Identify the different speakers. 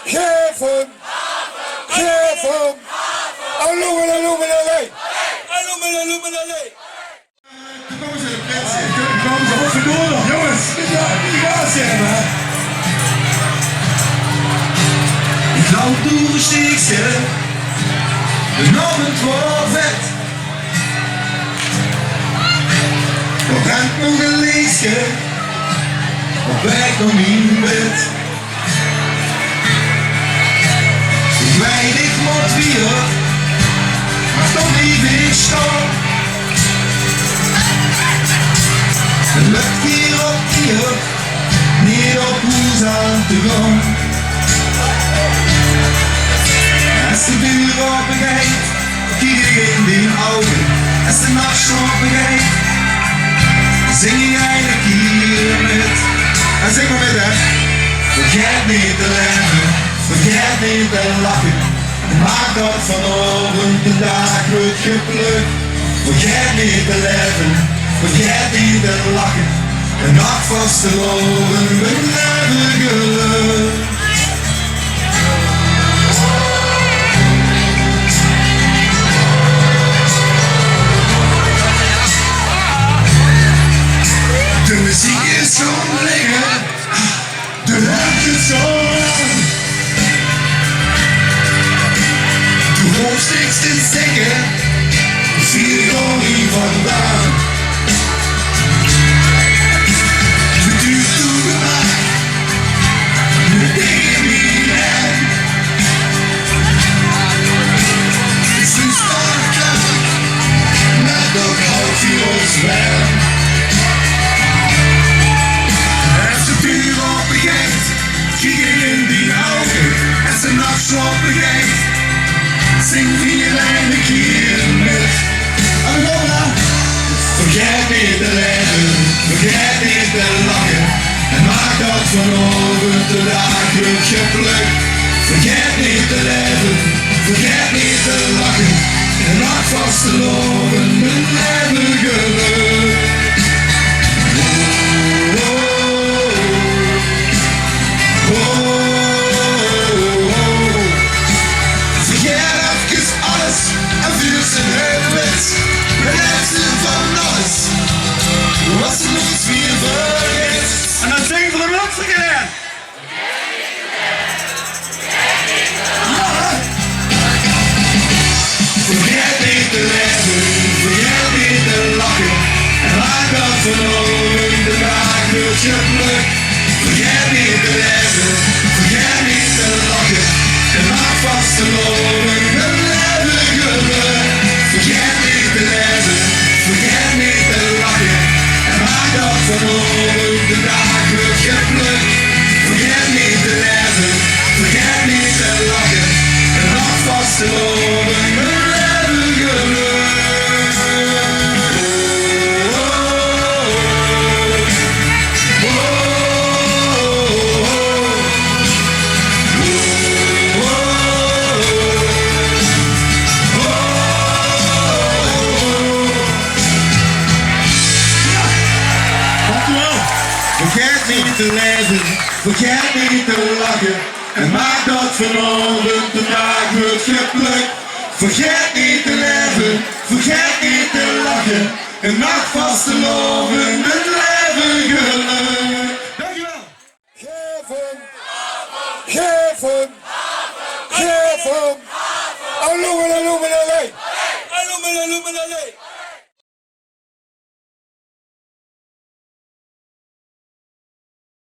Speaker 1: Geven! Geven! Alloemelaloemelalei! Alloemelaloemelalei!
Speaker 2: Kom eens in de pret zitten. Kom eens, wat verdoor nog. Jongens, die gaas hebben. Ik loop door de stikste. De namen wordt vet. Nog rent nog een leesje. Nog werkt nog niet in bed. Ik weet ik moet weer. Maar toch niet ik staan. Het lukt hier op hier, niet op hoe aan te gaan. Als de deur opengaat, kijk ik in die ogen. Als de nacht slapen zing ik eindelijk hier met. En zing maar met hè. Vergeet niet te leven, vergeet niet te lachen. Maak dat vanavond de dag wordt geplukt. Vergeet niet te leven. Vergeet niet te lachen, de nacht vast te lopen, we hebben geluk. De muziek is zo lekker, de ruimte is zo lang. De hoofd niks te zeggen, zie ik al niet vandaan. Als de deur opengaat, kijk ik in die ogen. Als de nacht slapen gaat, zing hier een keer met. Angola! Vergeet niet te leven, vergeet niet te lachen. En maak dat vanavond de dag wordt geplukt. Vergeet niet te leven, vergeet niet te lachen. En maak vast te lopen, we hebben geluk. Vergeet even alles en vuur zijn heuvels. Het laatste van alles, was er niets meer vergeet. En dan zingen we de laatste keer. Vergeet niet te leven, vergeet niet te lachen. En maak dat vanavond de dag wordt geplukt. Vergeet niet te leven, vergeet niet te lachen. En maak vast te lopen, we hebben geluk. Vergeet niet te leven, vergeet niet te lachen. En maak dat vanavond de dag wordt geplukt. Vergeet niet te leven, vergeet niet te lachen. En maak vast te lopen, we hebben geluk. Vergeet niet te leven, vergeet niet te lachen. En maak dat vanavond de dag wordt geplukt. Vergeet niet te leven, vergeet niet te lachen. En maak vast te lopen, het leven geluk. Dankjewel.
Speaker 1: Geven! Geven! Geven! Alloemelaloemelalei! Alloemelaloemelalei!